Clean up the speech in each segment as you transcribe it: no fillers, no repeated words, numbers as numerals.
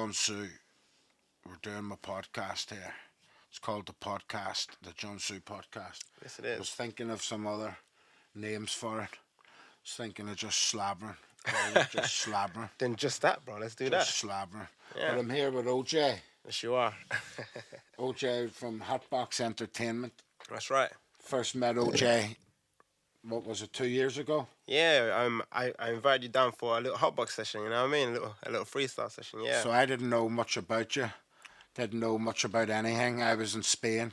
Jun Tzu. We're doing my podcast here. It's called the Jun Tzu podcast. Yes, it I was is. thinking of some other names for it. I was thinking of just slabbering. Call it just slabbering. Then just that, bro. Let's do that. Just slabbering. But Yeah. I'm here with OJ. Yes, you are. OJ from Hotbox Entertainment. That's right. First met OJ, what was it, 2 years ago? Yeah. I invited you down for a little hotbox session. You know what I mean? A little freestyle session. Yeah. So I didn't know much about you. Didn't know much about anything. I was in Spain.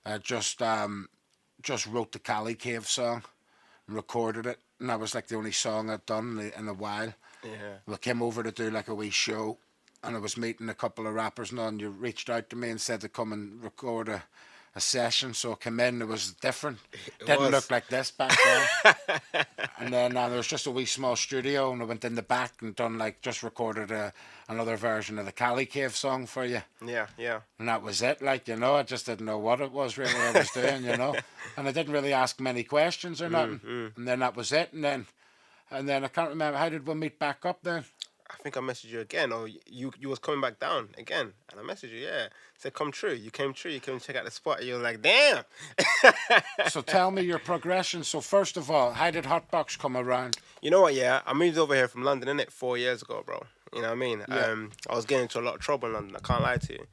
I just wrote the Cali Cave song and recorded it. And that was like the only song I'd done in a while. Yeah. We came over to do like a wee show. And I was meeting a couple of rappers and you reached out to me and said to come and record a session. So I came in, it was different. Didn't look like this back then. And then there was just a wee small studio and I went in the back and just recorded another version of the Cali Cave song for you. Yeah. Yeah. And that was it, I just didn't know what it was really I was doing, And I didn't really ask many questions or nothing. And then that was it. And then I can't remember, how did we meet back up then? I think I messaged you again, or you was coming back down again, and I messaged you. Yeah, said come true. You came true. You came to check out the spot. And you were like, damn. So tell me your progression. So first of all, how did Hotbox come around? You know what? Yeah, I moved over here from London, innit, 4 years ago, bro. You know what I mean? Yeah. I was getting into a lot of trouble in London. I can't lie to you.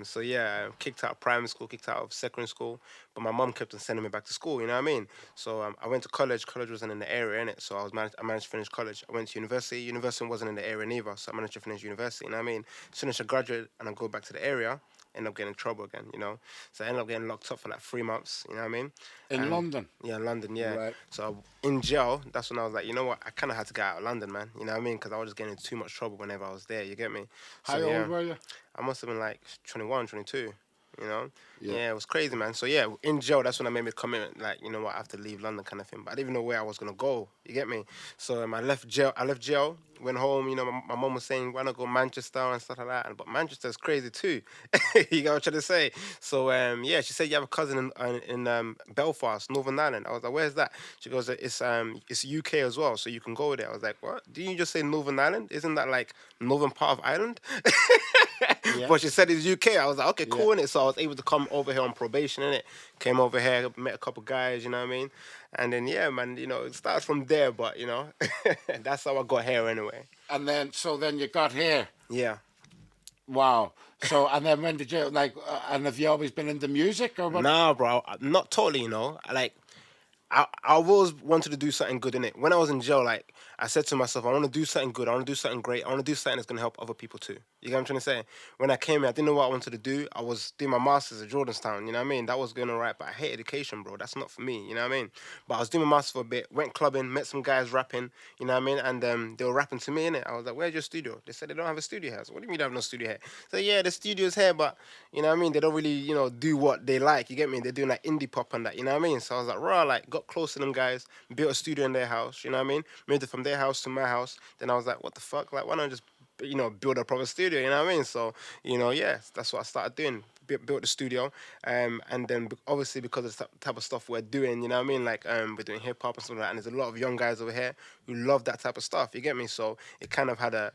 So yeah, kicked out of primary school, kicked out of secondary school, but my mum kept on sending me back to school. You know what I mean? So I went to college. College wasn't in the area, innit? So I managed to finish college. I went to university. University wasn't in the area neither, so I managed to finish university. You know what I mean? As soon as I graduated and I go back to the area, end up getting in trouble again. So I ended up getting locked up for like 3 months. You know what I mean? In London? Yeah, London, yeah. Right. So in jail, that's when I was like, you know what? I kind of had to get out of London, man. You know what I mean? Because I was just getting in too much trouble whenever I was there. You get me? How So, old were you? I must have been like 21, 22. Yeah. Yeah, it was crazy, man. So yeah, in jail, that's when I made my commitment, like, you know what, I have to leave London kind of thing. But I didn't even know where I was gonna go. You get me? So I left jail, went home. My mom was saying, why not go Manchester and stuff like that? But Manchester's crazy too. You get what I'm trying to say? So yeah, she said you have a cousin in Belfast, Northern Ireland. I was like, where's that? She goes, it's UK as well, so you can go there. I was like, what? Didn't you just say Northern Ireland? Isn't that like northern part of Ireland? Yeah. But she said it's UK. I was like, okay, cool, innit? So I was able to come over here on probation, innit? Came over here, met a couple guys, you know what I mean? And then, yeah, man, it started from there, but, that's how I got here anyway. And then, you got here. Yeah. Wow. So, and then when did you, and have you always been into music or what? Nah, bro, not totally, I always wanted to do something good in it. When I was in jail, I said to myself, I want to do something good. I want to do something great. I want to do something that's going to help other people too. You get what I'm trying to say? When I came here, I didn't know what I wanted to do. I was doing my master's at Jordanstown. You know what I mean? That was going all right, but I hate education, bro. That's not for me. You know what I mean? But I was doing my master's for a bit, went clubbing, met some guys rapping. You know what I mean? And they were rapping to me, innit? I was like, where's your studio? They said they don't have a studio here. So what do you mean they have no studio here? So yeah, the studio's here, but you know what I mean? They don't really, do what they like. You get me? They're doing like indie pop and that. You know what I mean? So I was like, got close to them guys. Built a studio in their house, you know what I mean? Moved it from their house to my house. Then I was like, what the fuck? Like, why not just, build a proper studio, you know what I mean? So, yeah, that's what I started doing. Built the studio. And then obviously because of the type of stuff we're doing, you know what I mean? We're doing hip hop and stuff like that. And there's a lot of young guys over here who love that type of stuff, you get me? So it kind of had a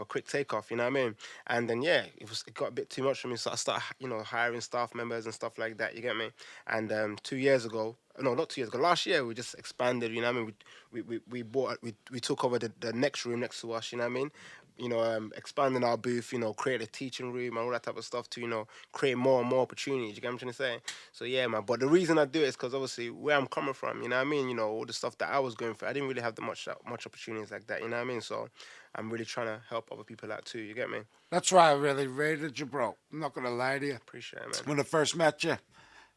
quick takeoff, you know what I mean? And then, yeah, it got a bit too much for me. So I started, hiring staff members and stuff like that, you get me? And 2 years ago, no, not 2 years ago. Last year we just expanded. You know what I mean? We took over the next room next to us. You know what I mean? Expanding our booth. Create a teaching room and all that type of stuff to create more and more opportunities. You get what I'm trying to say? So yeah, man. But the reason I do it is because obviously where I'm coming from. You know what I mean? All the stuff that I was going through, I didn't really have much opportunities like that. You know what I mean? So I'm really trying to help other people out too. You get me? That's why I really rated you, bro. I'm not gonna lie to you. Appreciate it, man. When I first met you,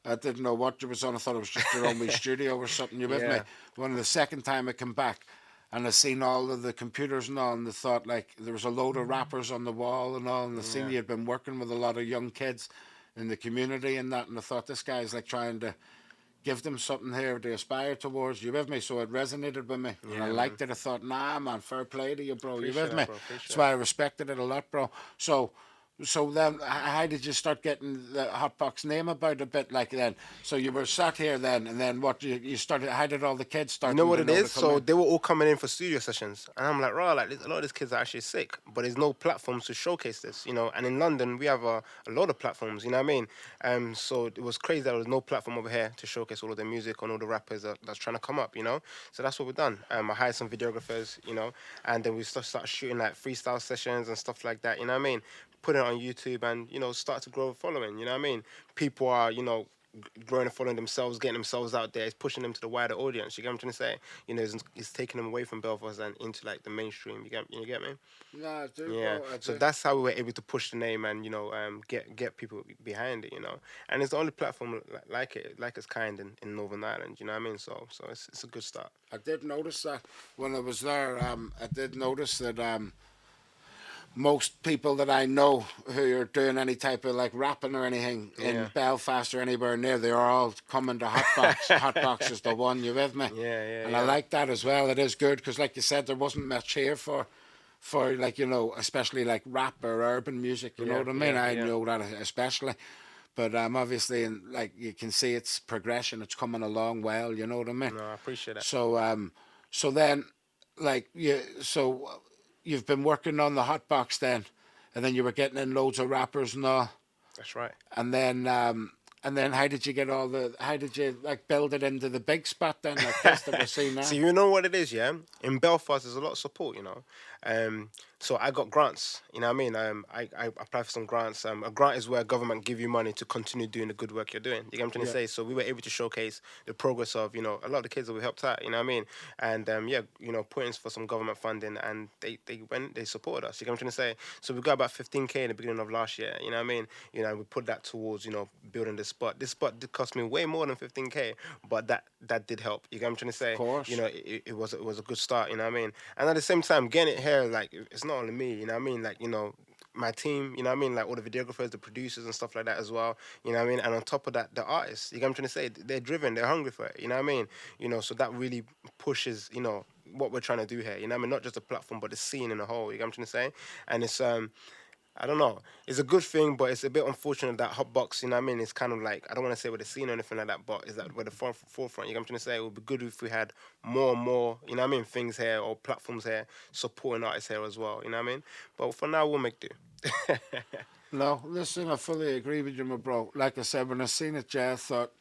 I didn't know what you was on. I thought it was just your own wee studio or something. You with me? When the second time I came back and I seen all of the computers and all, and I thought there was a load of rappers on the wall and all, and I seen you had been working with a lot of young kids in the community and that, and I thought this guy's trying to give them something here to aspire towards. You with me? So it resonated with me. Yeah, and I liked it. I thought, nah, man, fair play to you, bro. Appreciate You with that, me? bro. Appreciate That's why I respected it a lot, bro. So So then, how did you start getting the Hotbox name about a bit like then? So you were sat here then, and then what you started? How did all the kids You start know to what it know to is? come So in? they were all coming in for studio sessions, and I'm like, right, like a lot of these kids are actually sick, but there's no platforms to showcase this, you know. And in London, we have a lot of platforms, you know what I mean? So it was crazy that there was no platform over here to showcase all of the music and all the rappers that's trying to come up, you know. So that's what we've done. I hired some videographers, you know, and then we started shooting like freestyle sessions and stuff like that, you know what I mean? Put it on YouTube and start to grow a following, you know what I mean? People are growing and following themselves, getting themselves out there. It's pushing them to the wider audience. You get what I'm trying to say? It's taking them away from Belfast and into like the mainstream. You get me? No, I do, Yeah. bro. I So do. that's how we were able to push the name and get people behind it. And it's the only platform like it, like its kind in Northern Ireland. You know what I mean? So it's a good start. I did notice that when I was there. I did notice that most people that I know who are doing any type of like rapping or anything in Yeah. Belfast or anywhere near, they are all coming to Hotbox. Hotbox is the one. You with me? Yeah, yeah, And I yeah. like that as well. It is good because, like you said, there wasn't much here for like especially like rap or urban music. You know Yeah, what I mean? yeah, I yeah. know that especially. But obviously, and like you can see, it's progression. It's coming along well. You know what I mean? No, I appreciate that. So so then, like you've been working on the Hotbox then, and then you were getting in loads of rappers and all, That's right. and then how did you get how did you like build it into the big spot then, like this that we're seeing So now? you know what it is, yeah. In Belfast, there's a lot of support, you know. So I got grants, you know what I mean. I applied for some grants. A grant is where government give you money to continue doing the good work you're doing. You get what I'm trying to Yeah, say? So we were able to showcase the progress of a lot of the kids that we helped out. You know what I mean? And yeah, put in for some government funding, and they supported us. You get what I'm trying to say? So we got about 15K in the beginning of last year. You know what I mean? We put that towards building this spot. This spot did cost me way more than 15K, but that did help. You get what I'm trying to of say? course. It was a good start. You know what I mean? And at the same time, getting it here, like it's not only me. You know what I mean? Like my team. You know what I mean? Like all the videographers, the producers, and stuff like that as well. You know what I mean? And on top of that, the artists. You get what I'm trying to say? They're driven. They're hungry for it. You know what I mean? So that really pushes. What we're trying to do here. You know what I mean? Not just the platform, but the scene in a whole. You get what I'm trying to say? And it's I don't know. It's a good thing, but it's a bit unfortunate that Hotbox, you know what I mean? It's kind of like, I don't want to say we're the scene or anything like that, but is that we're the forefront. You know what I'm trying to say? It would be good if we had more and more, you know what I mean, things here or platforms here supporting artists here as well, you know what I mean? But for now, we'll make do. No, listen, I fully agree with you, my bro. Like I said, when I seen it, Jay, I thought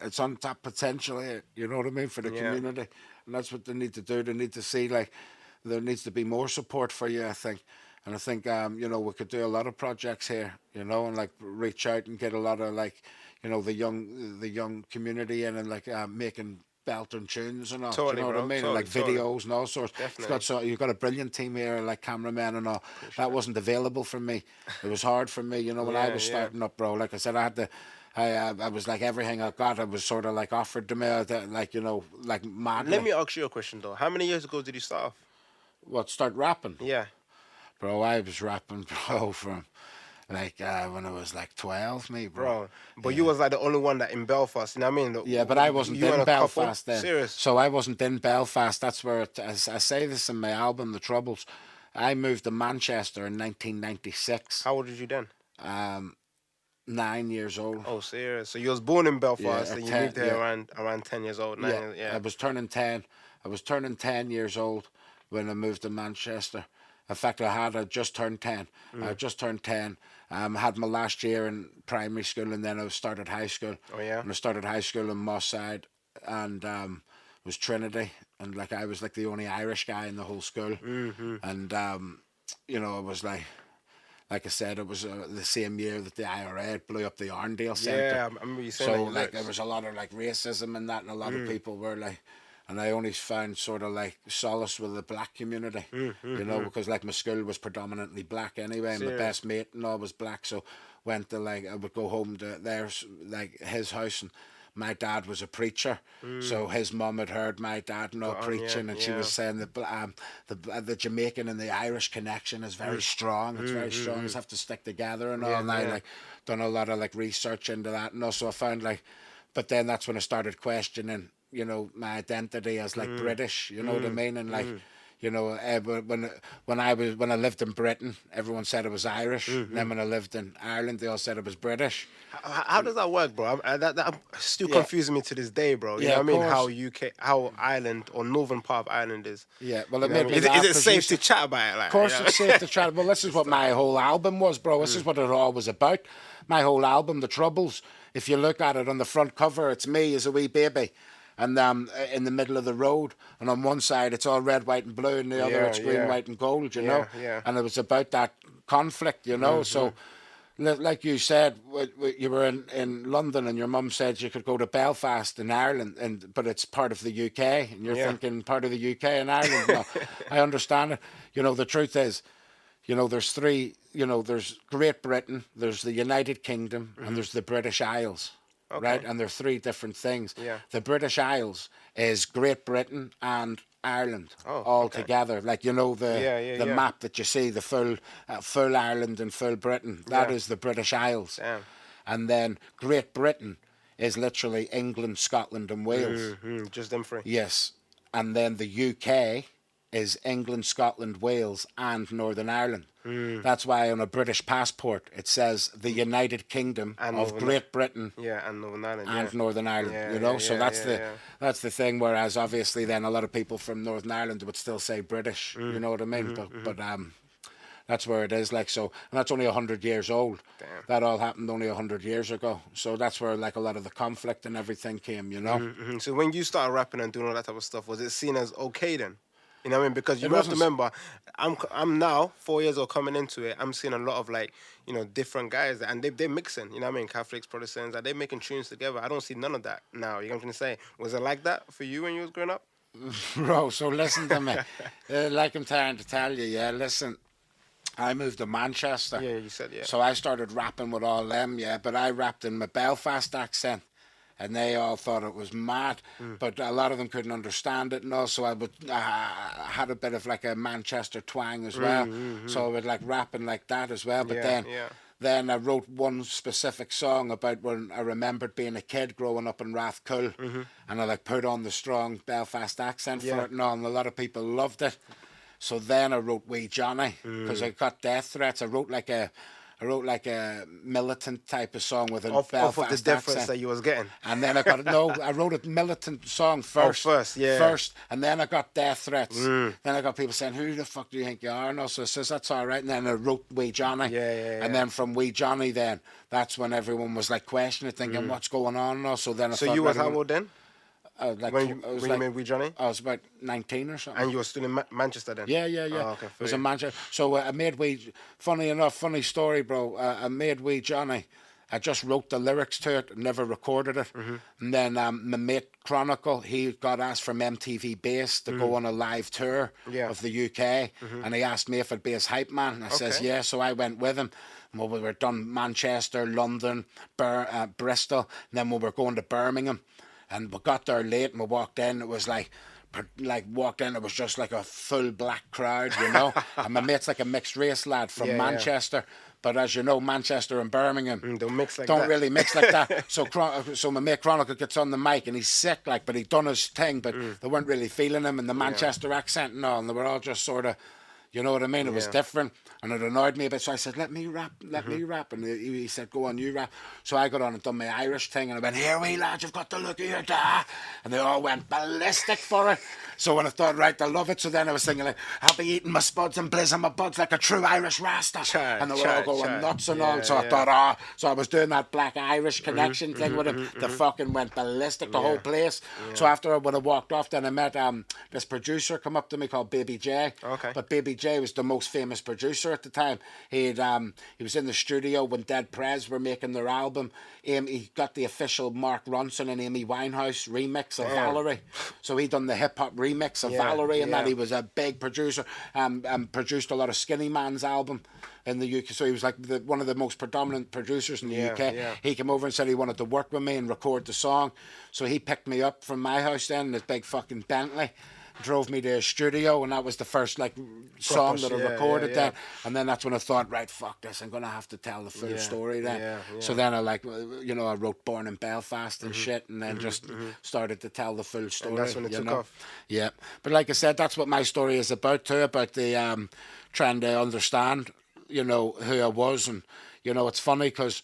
it's untapped potential here. You know what I mean, for the Yeah, community, and that's what they need to do. They need to see like there needs to be more support for you. I think, and I think we could do a lot of projects here. And like reach out and get a lot of like the young community in and like making belting tunes and all. Do you totally, know what I bro. mean? And Totally, like totally. videos and all sorts. Definitely. You've got a brilliant team here, like cameramen and all. Appreciate That that. wasn't available for me. It was hard for me, when I Yeah, was yeah. starting up, bro. Like I said, I had to. I was like everything I got. I was sort of like offered to me, like Let madly. me ask you a question, though. How many years ago did you start off? What, start rapping, Yeah. bro? I was rapping, bro, from like when I was like 12, me, bro. Bro, but you Yeah. was like the only one that in Belfast, you know what I mean? Yeah, but I wasn't You and in a couple? Belfast then. Serious? So I wasn't in Belfast. That's where as I say this in my album, The Troubles. I moved to Manchester in 1996. How old did you then? 9 years old. Oh, serious. So you was born in Yeah, Belfast or and you 10. moved here Yeah, around 10 years old, yeah. 9 years, I yeah. was turning 10. I was turning 10 years old when I moved to Manchester. In fact, I just turned 10. I Mm. just turned 10. Had my last year in primary school, and then I started high school. Oh yeah. And I started high school in Moss Side, and was Trinity, and like I was like the only Irish guy in the whole school, Mhm. and it was like I said, it was the same year that the IRA blew up the Arndale Centre. Yeah, I remember you saying that So in your like there lyrics. was a lot of like racism and that, and a lot of Mm. people were like, and I only found sort of like solace with the black community, Mm. because like my school was predominantly black anyway, and my Serious. best mate and all was black. So went to like I would go home to theirs, like his house, and my dad was a preacher, Mm. so his mum had heard my dad and all Got on, yeah, preaching, and she yeah. was saying that the Jamaican and the Irish connection is very strong. It's very strong. You just have to stick together and all. Yeah, And I yeah. like done a lot of like research into that, and also I found like, but then that's when I started questioning, my identity as like British. You know what I mean? And like, You know, when I lived in Britain, everyone said I was Irish. And then when I lived in Ireland, they all said I was British. How does that work, bro? That still Yeah, confusing me to this day, bro. You yeah, know of what I mean? How course. UK, how Ireland or northern part of Ireland is. Yeah, well, You it know what I made mean? me Is laugh it because you safe to said, chat about it? of Like, you course, know? it's safe to try. Well, this is what my whole album was, bro. This is what it all was about. My whole album, The Troubles. If you look at it on the front cover, it's me as a wee baby, and in the middle of the road. And on one side, it's all red, white, and blue, and the other, Yeah, it's green, yeah, white, and gold. You know, yeah, yeah. and it was about that conflict. You know, so. Like you said, you were in London, and your mum said you could go to Belfast in Ireland, but it's part of the UK, and you're Yeah. thinking part of the UK and Ireland. No, I understand it. You know, the truth is, you know, there's three. You know, there's Great Britain, there's the United Kingdom, and there's the British Isles. Right, Okay. and they're three different things. Yeah. The British Isles is Great Britain and Ireland Oh, all okay. together. Like, you know, Yeah, yeah, the yeah. map that you see, the full Ireland and full Britain. That Yeah. is the British Isles. Damn. And then Great Britain is literally England, Scotland, and Wales. Just them three. Yes. And then the UK is England, Scotland, Wales, and Northern Ireland. That's why on a British passport it says the United Kingdom And of Northern Great Britain Yeah, and Northern Ireland. and Yeah. Northern Ireland. Yeah, You know, yeah, so yeah, that's yeah, yeah. that's the thing. Whereas obviously then a lot of people from Northern Ireland would still say British. You know what I mean? But that's where it is. Like, so, and that's only 100 years old. Damn. That all happened only 100 years ago. So that's where like a lot of the conflict and everything came. You know. So when you started rapping and doing all that type of stuff, was it seen as okay then? You know what I mean? Because you It have to wasn't. remember, I'm now 4 years old coming into it. I'm seeing a lot of like, you know, different guys and they're mixing. You know what I mean? Catholics, Protestants, and they're making tunes together. I don't see none of that now. You know what I'm trying to say? Was it like that for you when you was growing up? Bro, so listen to me. Like I'm trying to tell you, yeah, listen. I moved to Manchester. Yeah, you said yeah. So I started rapping with all them, yeah, but I rapped in my Belfast accent. And they all thought it was mad, but a lot of them couldn't understand it. And also, I had a bit of like a Manchester twang as well, so I would like rapping like that as well. But Yeah, yeah. then I wrote one specific song about when I remembered being a kid growing up in Rathcoole, and I like put on the strong Belfast accent for Yeah. it and all, and a lot of people loved it. So then I wrote Wee Johnny because I got death threats. I wrote like a militant type of song with a Off Belfast of the difference accent. that you was getting. And then I got I wrote a militant song first. first, yeah. First, and then I got death threats. Then I got people saying, "Who the fuck do you think you are?" And also I says, "That's all right." And then I wrote Wee Johnny. Yeah. And then from Wee Johnny, then that's when everyone was like questioning, thinking, "What's going on?" And also then I So thought, you was right, how old then? like, When you, I was when like, you made Wee Johnny? I was about 19 or something. And you were still in Manchester then? Yeah. Oh, okay, It was fair. in Manchester. So I made funny story, bro. I made Wee Johnny. I just wrote the lyrics to it, never recorded it. And then my mate Chronicle, he got asked from MTV Base to go on a live tour Yeah. of the UK. And he asked me if I'd be his hype man. And I says, Okay. yeah. So I went with him. Well, we were done Manchester, London, Bristol. And then we were going to Birmingham. And we got there late and we walked in. It was like walked in, it was just like a full black crowd, you know. And my mate's like a mixed race lad from Yeah. Manchester. But as you know, Manchester and Birmingham Don't mix like don't that. really mix like that. So my mate Chronicle gets on the mic and he's sick, like, but he done his thing, but they weren't really feeling him and the Manchester accent and all, and they were all just sort of, you know what I mean? It was Yeah. different, and it annoyed me a bit. So I said, "Let me rap, me rap." And he said, "Go on, you rap." So I got on and done my Irish thing, and I went, "Here we lads, you've got the look of your dad," and they all went ballistic for it. So when I thought, right, they love it. So then I was thinking like, "I'll be eating my spuds and blizzing my buds like a true Irish Rasta," and they were all going nuts and all. So I thought, so I was doing that black Irish connection thing with him. They fucking went ballistic, the whole place. So after when I walked off, then I met this producer come up to me called Baby J. Okay. But Baby J was the most famous producer at the time. He was in the studio when Dead Prez were making their album. He got the official Mark Ronson and Amy Winehouse remix of Valerie. So he done the hip hop remix of Valerie, and that he was a big producer. Produced a lot of Skinny Man's album in the UK. So he was like one of the most predominant producers in the UK. Yeah. He came over and said he wanted to work with me and record the song. So he picked me up from my house then in his big fucking Bentley. drove me to a studio, and that was the first like song that I recorded then. And then that's when I thought, right, fuck this, I'm gonna have to tell the full story then. So then I like, you know, I wrote Born in Belfast and shit, and then just started to tell the full story. And that's when it took off. Yeah, but like I said, that's what my story is about too, about the trying to understand, you know, who I was. And you know, it's funny because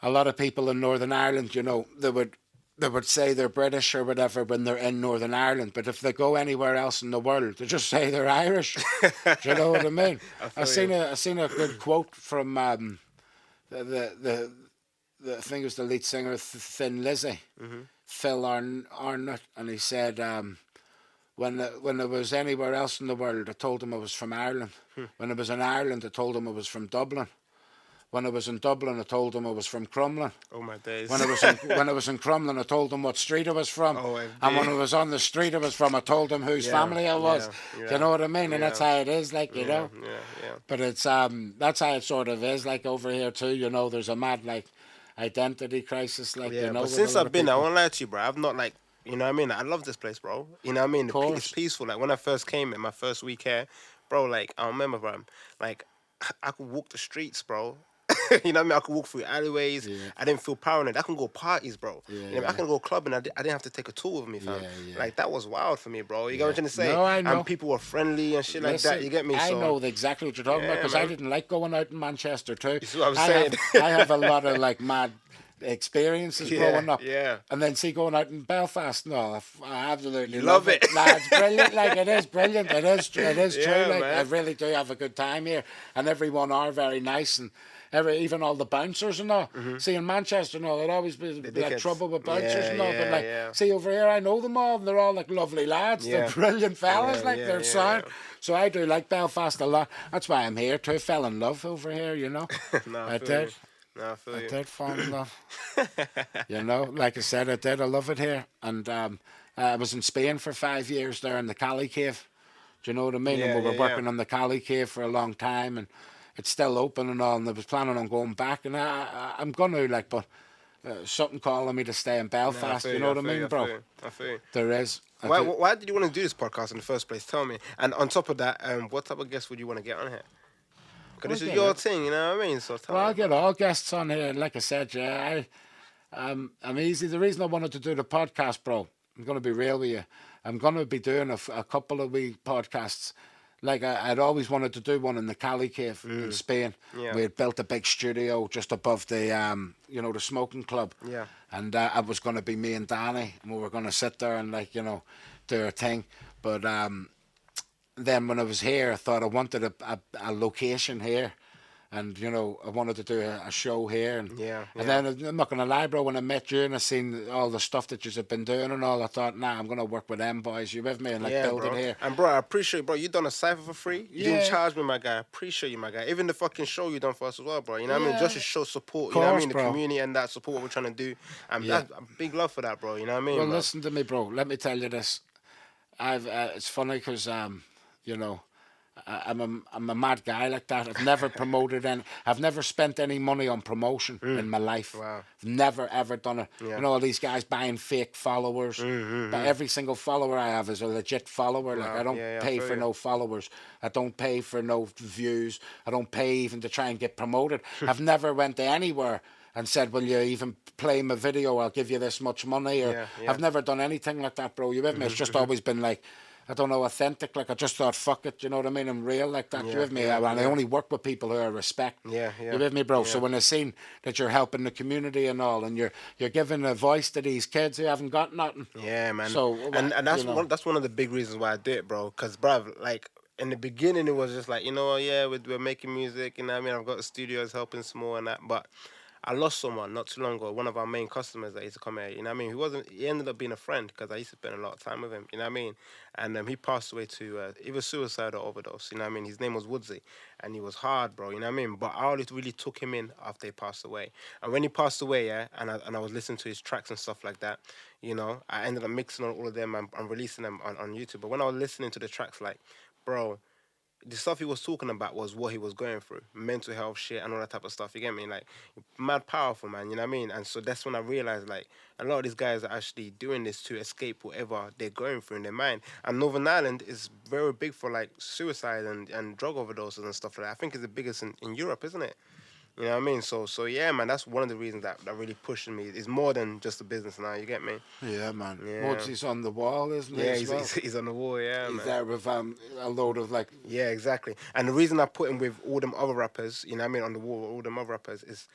a lot of people in Northern Ireland, you know, they would say they're British or whatever when they're in Northern Ireland, but if they go anywhere else in the world, they just say they're Irish. Do you know what I mean? I seen a good quote from the I think it was the lead singer of Thin Lizzy, Phil Arnott, and he said, when I was anywhere else in the world, I told him I was from Ireland. When I was in Ireland, I told him I was from Dublin. When I was in Dublin, I told him I was from Crumlin. Oh my days. When I was in Crumlin, I told him what street I was from. Oh, and when I was on the street I was from, I told him whose family I was. You know what I mean? And that's how it is, like, you know. But it's that's how it sort of is, like over here too. You know, there's a mad like identity crisis, like you know. But since I've been, I won't lie to you, bro. I've not like, you know what I mean. I love this place, bro. You know what I mean. It's peaceful. Like when I first came in my first week here, bro. Like I remember, bro. Like I could walk the streets, bro. You know what I mean? I could walk through alleyways. I didn't feel paranoid. I can go parties, bro. You know, I can go clubbing. I didn't have to take a tool with me, fam. Like that was wild for me, bro. You get what I'm trying to say? No, I know. And people were friendly and shit like that. You get me? I know exactly what you're talking about because I didn't like going out in Manchester too. You see what I'm saying? I have a lot of like mad experiences growing up. Yeah. And then see going out in Belfast, no, I absolutely love it. Nah, it's brilliant. Like it is brilliant. It is true. Like man. I really do have a good time here, and everyone are very nice and. Even all the bouncers and all. See, in Manchester and all, there'd always be like trouble with bouncers and all. But like, see over here, I know them all, and they're all like lovely lads. They're brilliant fellas, like they're sound. So I do like Belfast a lot. That's why I'm here too. Fell in love over here, you know. I did. I did fall in love. You know, like I said, I did. I love it here. And I was in Spain for 5 years there in the Cali Cave. Do you know what I mean? And we were working on the Cali Cave for a long time, and it's still open and all, and I was planning on going back, and I'm going to, like, but something calling me to stay in Belfast, you know what I mean, bro? I feel. There is. Why did you want to do this podcast in the first place? Tell me. And on top of that, what type of guests would you want to get on here? Because this is your thing, you know what I mean? So tell me. I'll get all guests on here, like I said, I'm easy. The reason I wanted to do the podcast, bro, I'm going to be real with you, I'm going to be doing a couple of wee podcasts. Like I'd always wanted to do one in the Cali Cave in Spain. We had built a big studio just above the, you know, the smoking club. And it was going to be me and Danny, and we were going to sit there and like, you know, do our thing. But then when I was here, I thought I wanted a location here. And, you know, I wanted to do a show here. And then, I'm not going to lie, bro, when I met you and I seen all the stuff that you have been doing and all, I thought, nah, I'm going to work with them boys. You with me? And, like, build it here. And, bro, I appreciate you, bro. You done a cypher for free. You didn't charge me, my guy. I appreciate you, my guy. Even the fucking show you done for us as well, bro. You know what I mean? Just to show support, you know what I mean? The community and that support what we're trying to do. And that's big love for that, bro. You know what I mean? Well, listen to me, bro. Let me tell you this. It's funny because, you know, I'm a mad guy like that. I've never promoted I've never spent any money on promotion in my life. Wow. I've never ever done it. You know, all these guys buying fake followers. But every single follower I have is a legit follower. Like I don't pay for no followers. I don't pay for no views. I don't pay even to try and get promoted. I've never went to anywhere and said, will you even play my video? I'll give you this much money. Or I've never done anything like that, bro. You with me? It's just always been like, I don't know, authentic. Like I just thought, fuck it, you know what I mean? I'm real like that. You with me? And I only work with people who I respect. You with me, bro? So when I seen that you're helping the community and all, and you're giving a voice to these kids who haven't got nothing. Yeah, man. So and that's that's one of the big reasons why I did it, bro. Because, bruv, like in the beginning, it was just like, you know, we're making music, you know what I mean? I've got studios helping small and that, but I lost someone not too long ago, one of our main customers that used to come here, you know what I mean? He ended up being a friend because I used to spend a lot of time with him, you know what I mean? And he passed away to either suicide or overdose, you know what I mean? His name was Woodsy, and he was hard, bro, you know what I mean? But I only really took him in after he passed away. And when he passed away, and I was listening to his tracks and stuff like that, you know, I ended up mixing on all of them and releasing them on YouTube. But when I was listening to the tracks, like, bro, the stuff he was talking about was what he was going through, mental health shit and all that type of stuff. You get me? Like, mad powerful, man. You know what I mean? And so that's when I realized, like, a lot of these guys are actually doing this to escape whatever they're going through in their mind. And Northern Ireland is very big for like suicide and drug overdoses and stuff like that. I think it's the biggest in Europe, isn't it? You know what I mean? So yeah, man, that's one of the reasons that really pushing me. It's more than just a business now. You get me? Yeah, man. Yeah. Mugsy's on the wall, isn't he? Yeah, as well? he's on the wall. Yeah, He's man. there with a load of like. Yeah, exactly. And the reason I put him with all them other rappers, you know what I mean, on the wall, all them other rappers, is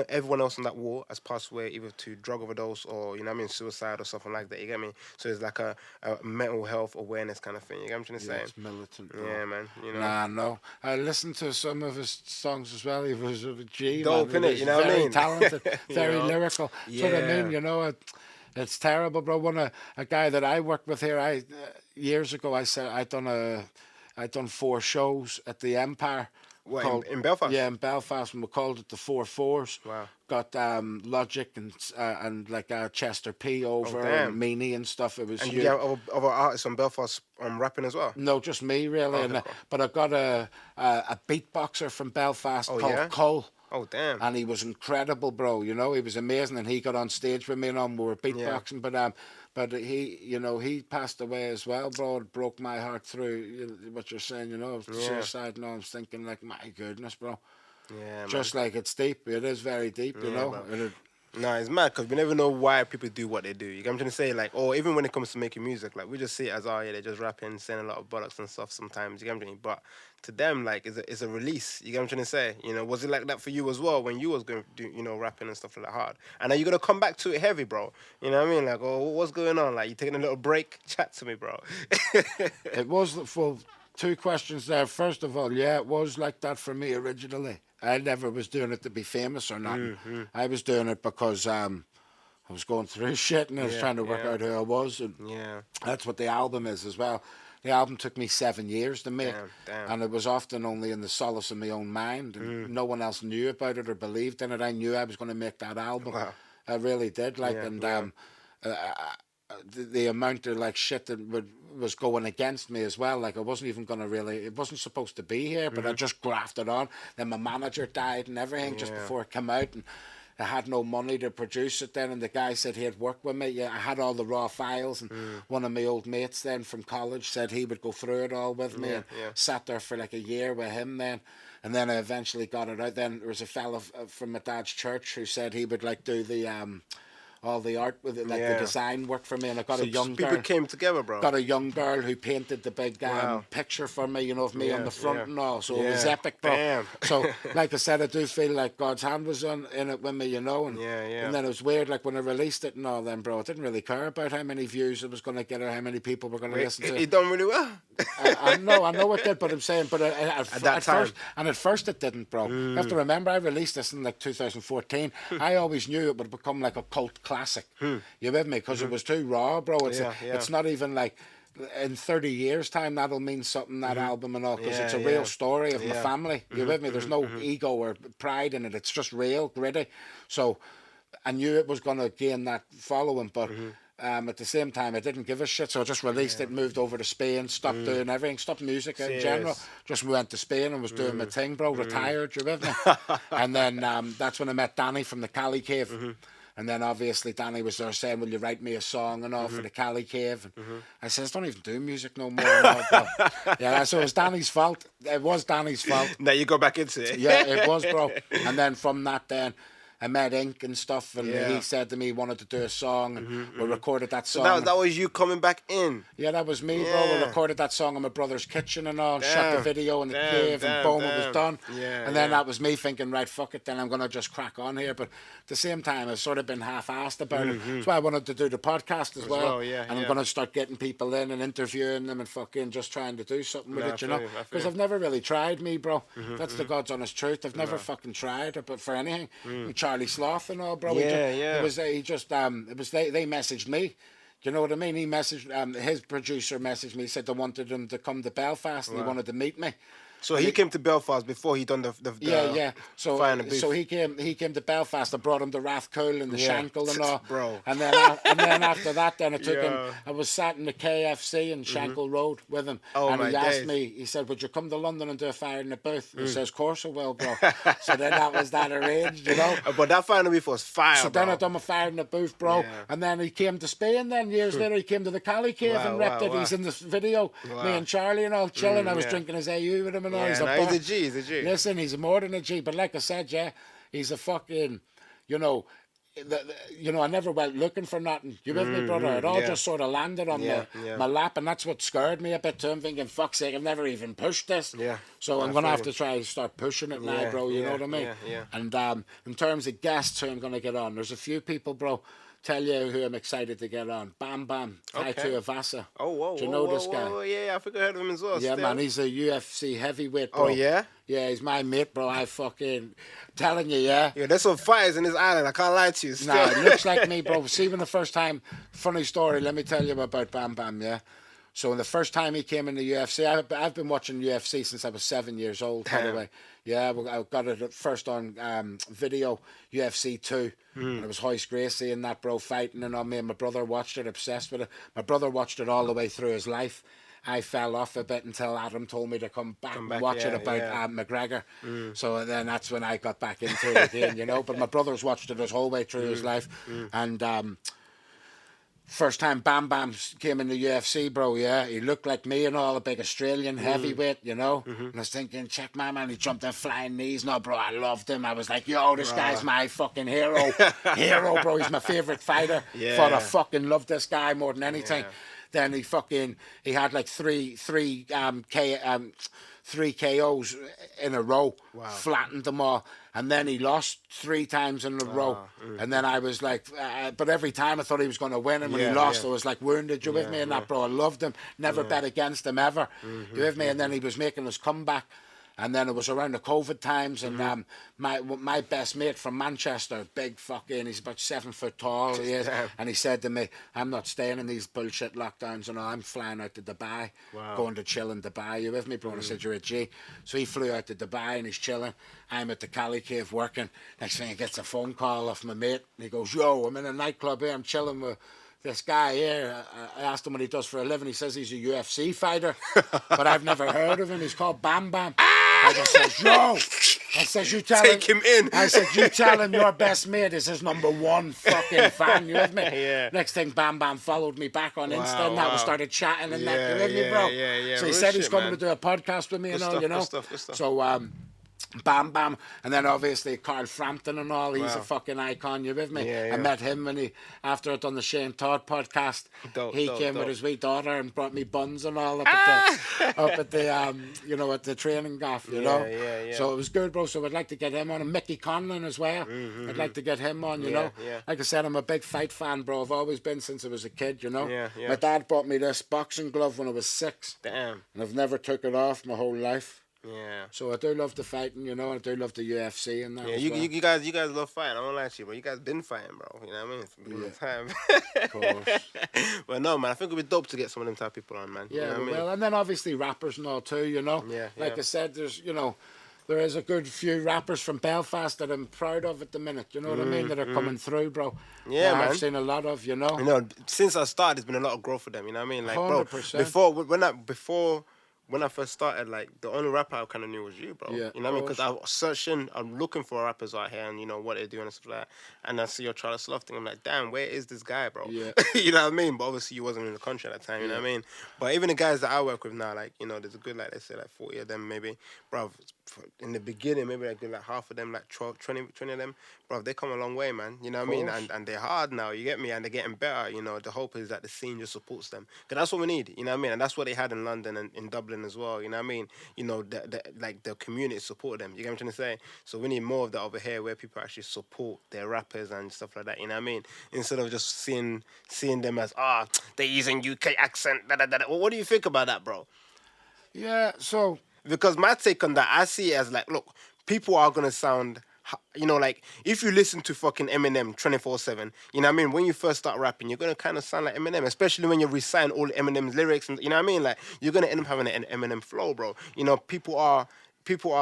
everyone else on that wall has passed away either to drug overdose or, you know what I mean, suicide or something like that. You get me? So it's like a mental health awareness kind of thing. You get what I'm trying to Yeah, say? it's militant. Bro. Yeah, man. You know. Nah, no. I listened to some of his songs as well. He was a G, Dope, man. innit? You know what I very mean? talented, You very know? lyrical. That's what I Yeah. mean, you know. It's terrible, bro. A guy that I worked with here, years ago, I'd done 4 shows at the Empire. What, in Belfast? Yeah, in Belfast, and we called it the 4-4s. Wow. Got Logic and like Chester P over damn. and Meanie and stuff. It was And huge. you have other artists on Belfast rapping as well? No, just me really. Okay, and, cool. but I got a beatboxer from Belfast called yeah? Cole. Oh, damn. And he was incredible, bro. You know, he was amazing, and he got on stage with me and we were beatboxing. But he, you know, he passed away as well, bro. It broke my heart through what you're saying. You know, suicide. And I was thinking, like, my goodness, bro. Yeah, man. Just like it's deep. It is very deep. You know. bro. No, it's mad because we never know why people do what they do. You get what I'm trying to say? Like, or even when it comes to making music, like, we just see it as, oh, yeah, they're just rapping, saying a lot of bollocks and stuff sometimes. You get what I'm saying? But to them, like, it's a release. You get what I'm trying to say? You know, was it like that for you as well when you was going to do, you know, rapping and stuff like that hard? And are you going to come back to it heavy, bro? You know what I mean? Like, oh, what's going on? Like, you taking a little break? Chat to me, bro. It was for 2 questions there. First of all, yeah, it was like that for me originally. I never was doing it to be famous or nothing. I was doing it because I was going through shit and I was trying to work out who I was. And that's what the album is as well. The album took me 7 years to make. Damn. And it was often only in the solace of my own mind. And no one else knew about it or believed in it. I knew I was going to make that album. Wow. I really did. Like, the amount of like shit that was going against me as well. Like, I wasn't even going to really, it wasn't supposed to be here, but I just grafted on. Then my manager died and everything just before it came out, and I had no money to produce it then. And the guy said he'd work with me. Yeah, I had all the raw files, and one of my old mates then from college said he would go through it all with me, and sat there for like a year with him then. And then I eventually got it out. Then there was a fella from my dad's church who said he would like do the all the art with it, like the design work for me, and I got a young girl. People came together, bro. Got a young girl who painted the big picture for me, you know, of me on the front and all. So it was epic, bro. Damn. So, like I said, I do feel like God's hand was in it with me, you know. And, and then it was weird, like when I released it and all, then, bro, I didn't really care about how many views it was going to get or how many people were going to listen to it. It done really well. I know it did, but I'm saying, but at time. first it didn't, bro. You have to remember, I released this in like 2014. I always knew it would become like a cult classic. You with me? Because it was too raw, bro. It's not even like in 30 years' time that'll mean something, that album and all, because it's a real story of my family. You with me? There's no ego or pride in it. It's just real, gritty. So I knew it was going to gain that following, but at the same time I didn't give a shit, so I just released it, moved over to Spain, stopped doing everything, stopped music in general, just went to Spain and was doing my thing, bro. Retired, you with me? And then that's when I met Danny from the Cali Cave. And then obviously Danny was there saying, will you write me a song and all for the Cali Cave? And I says, don't even do music no more. And all, but yeah, so it was Danny's fault. It was Danny's fault. Now you go back into it. Yeah, it was, bro. And then from that then, I met Ink and stuff, and he said to me he wanted to do a song, and we recorded that song. So that was you coming back in? Yeah, that was me, bro. We recorded that song in my brother's kitchen and all, shot the video in the cave, and boom, it was done. And then that was me thinking, right, fuck it, then I'm going to just crack on here. But at the same time, I've sort of been half-assed about it. That's why I wanted to do the podcast as well. And I'm going to start getting people in and interviewing them and fucking just trying to do something with it, you know? Because I've never really tried, me, bro. That's the God's honest truth. I've never fucking tried it, but for anything. Charlie Sloth and all, bro. It was they messaged me. Do you know what I mean? He messaged his producer messaged me. He said they wanted him to come to Belfast and he wanted to meet me. So he came to Belfast before he done the yeah. So fire in the booth. so he came to Belfast. I brought him the Rathcoole and the Shankill and all, Bro. And then after that, then I took him. Yeah. I was sat in the KFC in Shankill Road with him, Oh, and my he asked days. me. He said, "Would you come to London and do a fire in the booth?" And I says, "Course I will, bro." So then that was that arranged, you know. But that fire in the booth was fire, So bro. then I done my fire in the booth, bro. Yeah. And then he came to Spain. Then years later, he came to the Cali Cave Wow, and repped wow, it. wow. He's in this video. Wow. Me and Charlie and all chilling. I was yeah. drinking his AU with him and all. Yeah, He's no, a he's a bar- G. He's a G. Listen, he's more than a G. But like I said, yeah, he's a fucking, you know, I never went looking for nothing. You with me, brother? It all yeah. just sort of landed on Yeah. my lap, and that's what scared me a bit too. I'm thinking, fuck's sake, I've never even pushed this. Yeah. So I'm I gonna feel have you. to try to start pushing it now, Yeah, bro. You yeah, know what I mean? yeah. And in terms of guests who I'm gonna get on, there's a few people, bro. Tell you who I'm excited to get on. Bam Bam, Taito Avasa. Oh, whoa. Do you know this guy? Whoa, yeah, I think I heard of him as well. Yeah, still. man, he's a UFC heavyweight, bro. Oh, yeah? Yeah, he's my mate, bro. I fucking telling you, yeah. Yeah, there's some fires in this island. I can't lie to you. Nah, it looks like me, bro. See, when the first time, funny story, let me tell you about Bam Bam, yeah? So the first time he came in the UFC, I've been watching UFC since I was 7 years old, by the way. Yeah, I got it at first on video, UFC 2. And it was Hoist Gracie and that, bro, fighting and all. Me and my brother watched it, obsessed with it. My brother watched it all the way through his life. I fell off a bit until Adam told me to come back and watch it about McGregor. So then that's when I got back into it again, you know. But my brother's watched it his whole way through his life. And first time Bam Bam came in the UFC, bro, yeah, he looked like me and all, a big Australian heavyweight, you know. And I was thinking, check my man, he jumped in flying knees. No, bro, I loved him. I was like, yo, this guy's my fucking hero. Hero, bro, he's my favourite fighter. Thought I fucking loved this guy more than anything. Then he had like three KOs in a row, flattened them all, and then he lost 3 times in a row. And then I was like, but every time I thought he was going to win, and when he lost, I was like wounded. You with me? And that, bro, I loved him. Never bet against him ever. You with me? And then he was making his comeback. And then it was around the COVID times, and my best mate from Manchester, big fucking, he's about 7 foot tall, he is, and he said to me, I'm not staying in these bullshit lockdowns, and I'm flying out to Dubai, going to chill in Dubai. You with me, bro? And I said, you're a G. So he flew out to Dubai, and he's chilling. I'm at the Cali Cave working. Next thing he gets a phone call off my mate, and he goes, yo, I'm in a nightclub here, I'm chilling with this guy here. I asked him what he does for a living. He says he's a UFC fighter, but I've never heard of him. He's called Bam Bam. I just says, yo. I says, you tell Take him in. I said, you tell him your best mate is his #1 fucking fan. You with me? Yeah. Next thing, Bam Bam followed me back on Insta, and that we started chatting and that. You with me, bro? Yeah. So he Real said he's shit, coming man. to do a podcast with me and all, you know. Good stuff. So Bam Bam, and then obviously Carl Frampton and all. He's a fucking icon. You with me? Yeah. I met him when after I'd done the Shane Todd podcast. He came with his wee daughter and brought me buns and all up at the training gaff. You know. Yeah. So it was good, bro. So I'd like to get him on, and Mickey Conlon as well. I'd like to get him on. You know. Yeah. Like I said, I'm a big fight fan, bro. I've always been since I was a kid. You know. Yeah. My dad bought me this boxing glove when I was 6. Damn. And I've never took it off my whole life. Yeah. So I do love the fighting, you know, and I do love the UFC and that. Yeah, as you, well. you guys love fighting. I don't lie to you, bro. You guys been fighting, bro. You know what I mean? It's been a time. Of course. But no, man, I think it'd be dope to get some of them type of people on, man. Yeah, you know what I mean? well, and then obviously rappers and all too, you know. Yeah, Like I said, there is a good few rappers from Belfast that I'm proud of at the minute. You know what I mean? That are coming through, bro. Yeah, man. I've seen a lot of, you know. You know, since I started, there's been a lot of growth for them. You know what I mean? Like, 100%. bro, when I first started, like, the only rapper I kind of knew was you, bro. Yeah, you know what I mean? Because I was searching, I'm looking for rappers out here and, you know, what they're doing and stuff like that. And I see your Charlie Slough thing. I'm like, damn, where is this guy, bro? Yeah. You know what I mean? But obviously, you wasn't in the country at that time, you know what I mean? But even the guys that I work with now, like, you know, there's a good, like, let's say, like, 40 of them, maybe. Bro, in the beginning, maybe like half of them, like 12, 20 of them, bro, they come a long way, man. You know what I mean? And they're hard now, you get me? And they're getting better, you know. The hope is that the scene just supports them. Because that's what we need, you know what I mean? And that's what they had in London and in Dublin as well, you know what I mean? You know, the community support them, you get what I'm trying to say? So we need more of that over here where people actually support their rappers and stuff like that, you know what I mean? Instead of just seeing them as, they're using UK accent, Well, what do you think about that, bro? Yeah, so... Because my take on that, I see it as like, look, people are going to sound you know, like if you listen to fucking Eminem 24/7, you know what I mean? When you first start rapping, you're gonna kind of sound like Eminem, especially when you recite all Eminem's lyrics, and you know what I mean? Like you're gonna end up having an Eminem flow, bro. You know, people are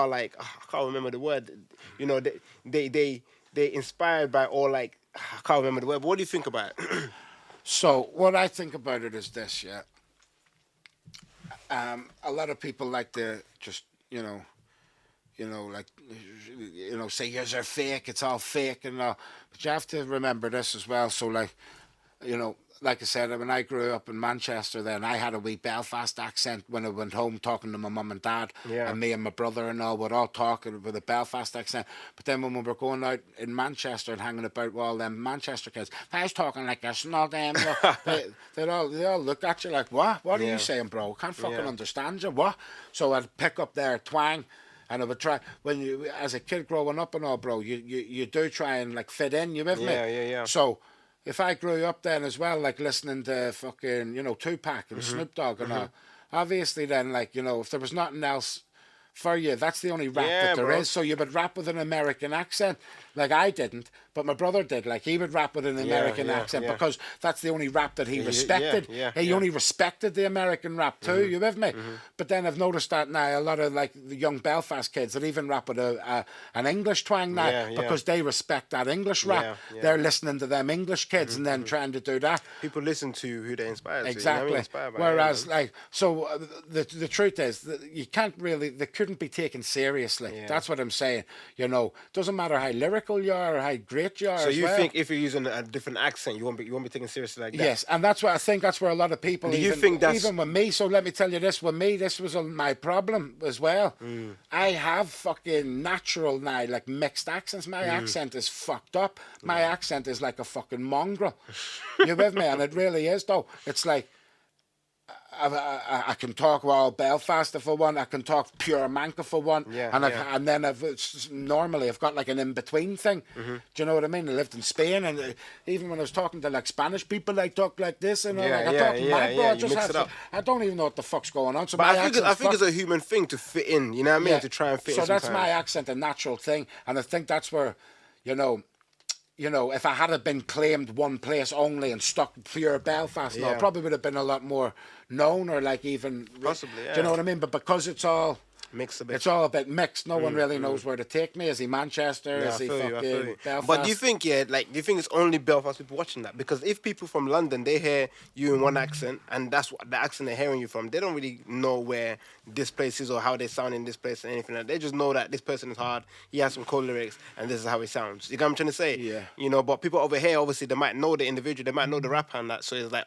like, I can't remember the word. You know, they inspired by all like I can't remember the word. But what do you think about it? So what I think about it is this, yeah. A lot of people like to just, like, say, yes, they're fake, it's all fake and all. But you have to remember this as well. So, like, like I said, when I grew up in Manchester, then I had a wee Belfast accent when I went home talking to my mum and dad, Yeah. and me and my brother and all would all talk with a Belfast accent. But then when we were going out in Manchester and hanging about with all them Manchester kids, I was talking like this and all them. They all looked at you like, what? What are Yeah. you saying, bro? Can't fucking Yeah. understand you. What? So I'd pick up their twang. And I would try, when you, as a kid growing up and all, bro, you do try and like fit in, you with me? Yeah. So if I grew up then as well, like listening to fucking, Tupac and Snoop Dogg and all, obviously then, like, if there was nothing else for you, that's the only rap Yeah, that there bro. is. So you would rap with an American accent. Like I didn't, but my brother did. Like he would rap with an American accent because that's the only rap that he respected. He only respected the American rap too. You with me? But then I've noticed that now a lot of like the young Belfast kids that even rap with an English twang now because they respect that English rap. They're listening to them English kids and then trying to do that. People listen to who they're inspired Exactly. to. You know what I mean? Inspired by Whereas, it, like, so the truth is that you can't really, they couldn't be taken seriously. Yeah. That's what I'm saying. Doesn't matter how lyrical you are or how great you are. So as you well. think if you're using a different accent, you won't be taken seriously like that? Yes, and that's what I think. That's where a lot of people. Do you even, think that's even with me? So let me tell you this: with me, this was my problem as well. I have fucking natural now, like mixed accents. My accent is fucked up. My accent is like a fucking mongrel. You with me? And it really is, though. It's like. I can talk well Belfast if I want. I can talk pure Manca if I want. And then normally I've got like an in between thing. Do you know what I mean? I lived in Spain, and even when I was talking to like Spanish people, I talk like this, and I talk mad, bro. I just have to, I don't even know what the fuck's going on. So but I think it's a human thing to fit in. You know what I mean? To try and fit. So in that's sometimes. my accent, a natural thing, and I think that's where, if I had been claimed one place only and stuck pure Belfast, I probably would have been a lot more known or like even possibly. Do you know what I mean? But because it's all mixed a bit, it's all a bit mixed. No one really knows where to take me. Is he Manchester? Is he fucking Belfast? But do you think do you think it's only Belfast people watching that? Because if people from London they hear you in one accent and that's what the accent they're hearing you from, they don't really know where this place is or how they sound in this place or anything. They just know that this person is hard. He has some cool lyrics and this is how he sounds. You know what I'm trying to say? Yeah. But people over here obviously they might know the individual, they might know the rapper and that. So it's like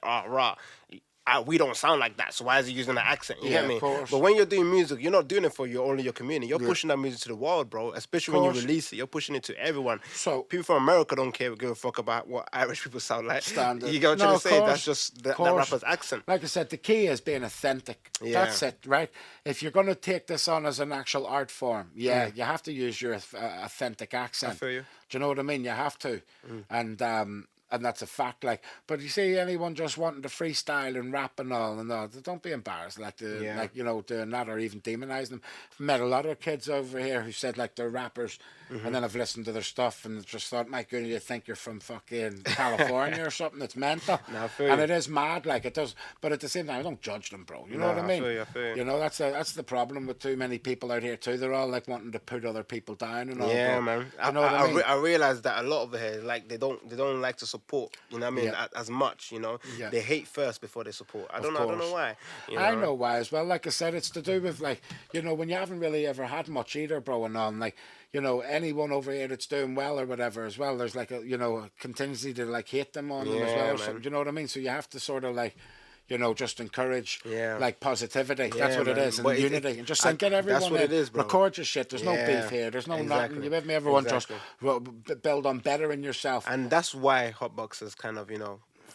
we don't sound like that, so why is he using that accent? You get me? Of course. But when you're doing music, you're not doing it for only your community. You're pushing that music to the world, bro. Especially when you release it, you're pushing it to everyone. So people from America don't give a fuck about what Irish people sound like. Standard. You get what I'm trying to say? Course. That's just that rapper's accent. Like I said, the key is being authentic. Yeah. That's it, right? If you're going to take this on as an actual art form, you have to use your authentic accent. I feel you. Do you know what I mean? You have to, and that's a fact. Like, but you see, anyone just wanting to freestyle and rap and all, don't be embarrassed, doing that or even demonizing them. I've met a lot of kids over here who said like they're rappers, and then I've listened to their stuff and just thought, my goodness, you think you're from fucking California or something? It's mental, and it is mad. Like it does, but at the same time, I don't judge them, bro. You know what I mean? I feel you. That's the problem with too many people out here too. They're all like wanting to put other people down and all. Yeah, bro. man. You know what I mean? I realize that a lot of here, like they don't like to support. You know what I mean? As much. They hate first before they support. I don't know why. I know why as well. Like I said, it's to do with like when you haven't really ever had much either, bro, and on like. Anyone over here that's doing well or whatever as well, there's like a contingency to like hate them on them as well or something. Do you know what I mean? So you have to sort of like, just encourage like positivity. That's what it is, and unity. And just get everyone that's what it is, bro. Record your shit. There's no beef here. There's no nothing. You with me? Everyone just build on bettering yourself. And that's why Hotbox is kind of,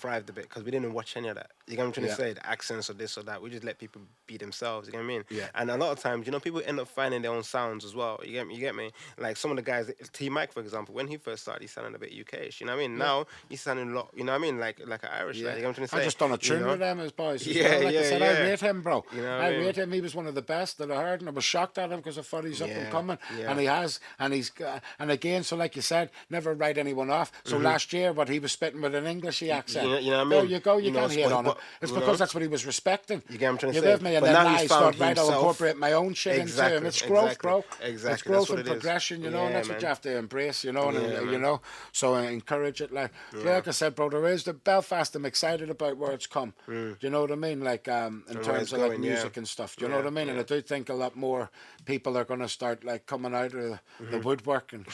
thrived a bit because we didn't watch any of that. You get what I'm trying Yeah. to say? The accents or this or that. We just let people be themselves. You get what I mean? Yeah. And a lot of times, you know, people end up finding their own sounds as well. You get me? You get me? Like some of the guys, T Mike, for example, when he first started, he sounded a bit UK-ish. You know what I mean? Now he's sounding a lot. You know what I mean? Like an Irish Yeah. lad. You get what I'm trying to say? I just done a You tune know? with them as boys. As Yeah, well. Like I yeah, said, yeah. I rate him, bro. You know what I I mean? rate him. He was one of the best that I heard, and I was shocked at him because I thought he's up and coming, Yeah. and he has, and he's, and again, so like you said, never write anyone off. So last year, what he was spitting with an Englishy accent. You know what I mean? There you go. You, You know, can't hate on it. but, It's you because know? that's what he was respecting. You get what I'm trying to You say? with me? And But then now now he's he's found thought, right, I'll himself. incorporate my own shit into him. It's growth, bro. Exactly. It's growth That's what and it is. progression, you know, and Yeah, that's what man. you have to embrace, you know, and Yeah, you man. know. So I encourage it, like I said, bro. There is the Belfast. I'm excited about where it's come. Do you know what I mean? Like in where terms it's of like going, music yeah. and stuff. Do you know what I mean? And I do think a lot more people are gonna start like coming out of the woodwork and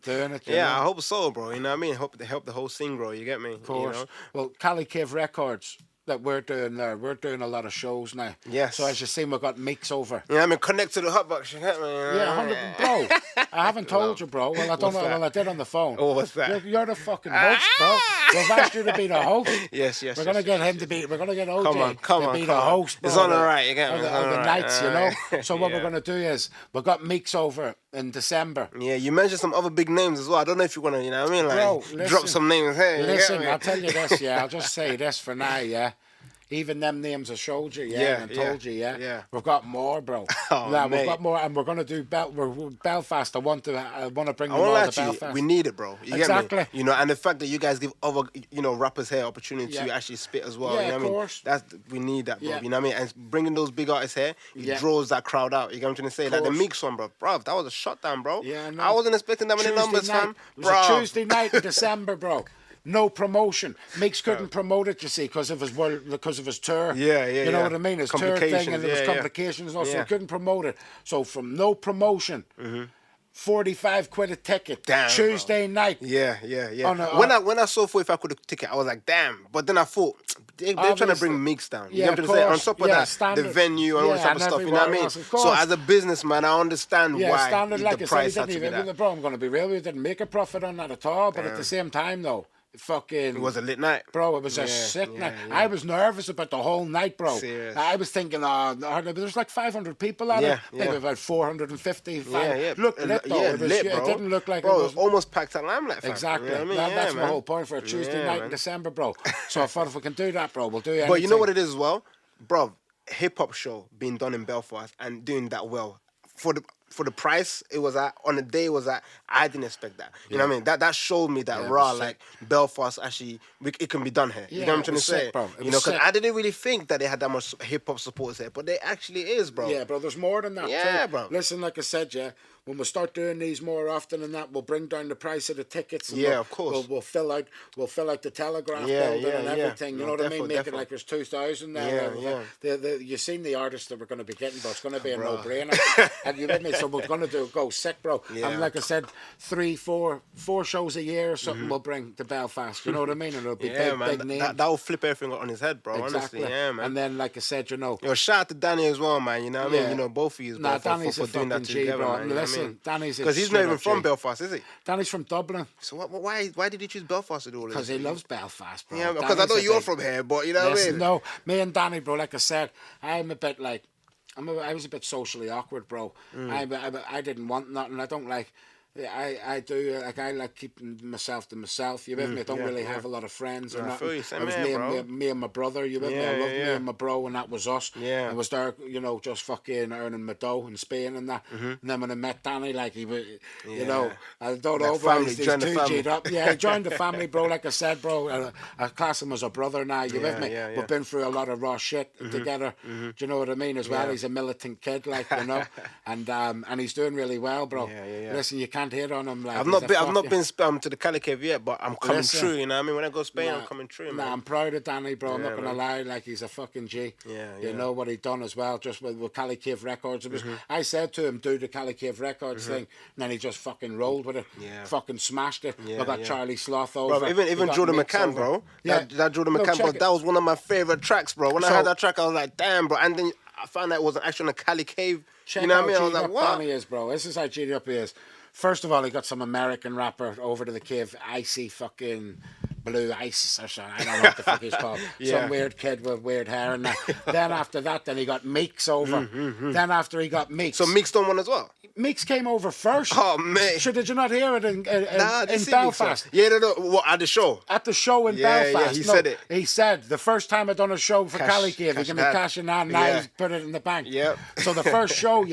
doing it. You Yeah, know? I hope so, bro. You know what I mean? Hope they help the whole scene grow. You get me? Of course. You know? Well, Cali Cave Records that we're doing there. We're doing a lot of shows now. Yes. So as you see, we've got Meeks over. You know what I mean? Connect to the hotbox. You get me? Yeah, 100, bro. I haven't told you, bro. Well, I don't What's know. that? Well, I did on the phone. Oh, what's that? You're the fucking host, bro. We've asked you to be the host. Yes. We're gonna get him to be. We're gonna get OJ Come to on, be come the on. host. Bro, It's on of all right, you get me? of the, It's on of the all right. nights, you All know. right. So what we're Yeah. gonna do is we've got Meeks over in December. Yeah, you mentioned some other big names as well. I don't know if you want to, you know what I mean? Like, Bro, drop listen. some names here. You Listen, get me? I'll tell you this. Yeah, I'll just say this for now. Yeah. Even them names I showed you, and told you, yeah. we've got more, bro. Oh, yeah, we've mate. got more, and we're gonna do Belfast. I want to bring I them won't all lie to to you, Belfast. we need it, bro. You Exactly. get me? You know, and the fact that you guys give other, you know, rappers here opportunity Yeah. to actually spit as well. Yeah, you know of what I mean? course. We need that, bro. Yeah. You know what I mean? And bringing those big artists here, it Yeah. draws that crowd out. You get what I'm trying to say? Like the course. Meeks one, bro. That was a shutdown, bro. Yeah, I know. I wasn't expecting that many Tuesday numbers, night. fam. It was a Bruv. Tuesday night in December, bro. No promotion. Meeks couldn't promote it, you see, because of his tour. Yeah, You know what I mean? His tour thing, Complications, and there was yeah, yeah. complications and all, so Yeah. he couldn't promote it. So from no promotion, 45 quid a ticket, Damn, Tuesday night. Yeah. On a- When I saw 45 quid a ticket, I was like, damn. But then I thought, they're trying to Obviously. bring Meeks down. You Yeah, know what I'm of trying to say? On course. top of Yeah, that, standard. the venue and all this Yeah, type of and stuff. You know what I everywhere mean? else, of So course. as a businessman, I understand Yeah, why standard, like the I said, price he had didn't to be even, that. bro, I'm going to be real, we didn't make a profit on that at all, but at the same time, though, fucking... It was a lit night. Bro, it was a Yeah, sick yeah, night. yeah. I was nervous about the whole night, bro. Serious. I was thinking, there's like 500 people at Yeah, it. I think yeah. about 450. Yeah. Looked lit, though. Yeah, It was- lit, it bro. didn't look like bro, it was... almost packed at Limelight, fam. Exactly. You know what I mean? Yeah, That's my man. whole point for a Tuesday night in man. December, bro. So I thought if we can do that, bro, we'll do anything. But you know what it is as well? Bro, hip-hop show being done in Belfast and doing that well. For the price it was at, on the day it was at, I didn't expect that. You know what I mean? That showed me that Yeah, it raw, was sick. like, Belfast actually, it can be done here. You Yeah, know what I'm it trying to was say? sick, bro. It You was know, because sick. I didn't really think that they had that much hip-hop supporters here, but they actually is, bro. Yeah, bro, there's more than that, Yeah, too. bro. Listen, like I said, yeah, when we start doing these more often than that, we'll bring down the price of the tickets. And Yeah, we'll, of course. We'll fill out the Telegraph Yeah, building yeah, and yeah. everything. You No, know what I mean? defo, Make it defo. like there's 2,000 there. Yeah, You've seen the artists that we're going to be getting, but it's going to be a no-brainer. And you with me? So we're going to go sick, bro. Yeah. And like I said, 4 shows a year or something we'll bring to Belfast. You know what I mean? And it'll be Yeah, man. big names. That will flip everything on his head, bro. Exactly. Honestly, yeah, man. And then, like I said, you know, Yo, shout out to Danny as well, man. You know what I mean? Yeah. You know, both of you, Nah, bro, Danny's for a doing that fucking G, together, bro. man. You know what I Listen, mean? Danny's a Because he's not straight even up from G. Belfast, is he? Danny's from Dublin. So why did you choose Belfast to do all this? Because he loves Belfast, bro. Yeah, because I know Danny's a you're big- from here, but you know what I Listen, mean? no, me and Danny, bro, like I said, I'm a bit like, I was a bit socially awkward, bro. I didn't want nothing. I don't like. I do like I like keeping myself to myself. You with me? I don't yeah, really yeah. have a lot of friends or I feel nothing. you, same It was here, me, bro. and me and my brother. You with me? I Yeah, loved me yeah. and my bro, and that was us. Yeah. I was there, you know, just fucking earning my dough in Spain and that. And then when I met Danny, like he was, you know, I don't know, That bro. family, He's joined the too family. G'd up. Yeah, he joined the family, bro. Like I said, bro, I class him as a brother now. You with me? yeah, yeah. We've been through a lot of raw shit together. Do you know what I mean? As well, he's a militant kid, like you know, and he's doing really well, bro. Yeah. Listen, you can't hit on him. Like I've he's not a been fucking- to the Cali Cave yet, but I'm coming Listen. true. You know what I mean? When I go to Spain, Nah, I'm coming true, Nah, man. I'm proud of Danny, bro. I'm Yeah, not gonna man. lie. Like he's a fucking G. Yeah, You yeah. know what he done as well, just with Cali Cave Records. It was. I said to him, do the Cali Cave Records thing, and then he just fucking rolled with it. Yeah. Fucking smashed it. Yeah, We got yeah. Charlie Sloth over. Bro, We even got Jordan Mix McCann, over. bro. Yeah. That Jordan No, McCann, check bro, it. that was one of my favorite tracks, bro. When I So- heard that track, I was like, damn, bro. And then I found out it wasn't actually on a Cali Cave. Check You know out what I mean? I was G'd like, up what? Danny is, bro. This is how G'd up he is. First of all, he got some American rapper over to the cave, icy fucking Blue Ice or something. I don't know what the fuck he's called. Yeah. Some weird kid with weird hair and that. Then after that, then he got Meeks over. Then after he got Meeks. So Meeks done one as well. Meeks came over first. Oh man. Sure, did you not hear it in This Belfast? Yeah, no. What, at the show? At the show in Yeah, Belfast. he said it. He said, the first time I done a show for Cali Cave, he gave me cash in hand, now he's put it in the bank. Yep. So the first show,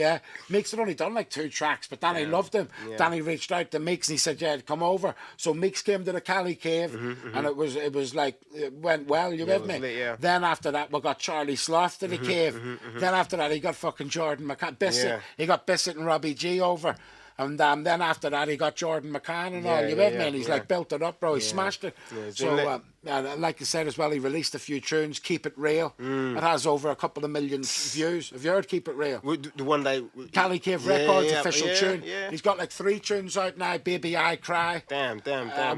Meeks had only done like 2 tracks, but Danny loved him. Yeah. Danny reached out to Meeks and he said, yeah, come over. So Meeks came to the Cali Cave and it was like, it went well, you with me? lit, yeah. Then after that, we got Charlie Sloth to the cave. Then after that, he got fucking Jordan McCann, Bissett. Yeah. He got Bissett and Robbie G over. And then after that, he got Jordan McCann and all, you with me? And he's like built it up, bro. He smashed it. So, like you said as well, he released a few tunes, Keep It Real. It has over a couple of million views. Have you heard Keep It Real? The one that... Cali Cave Records official tune. Yeah. He's got like 3 tunes out now, Baby I Cry. Damn.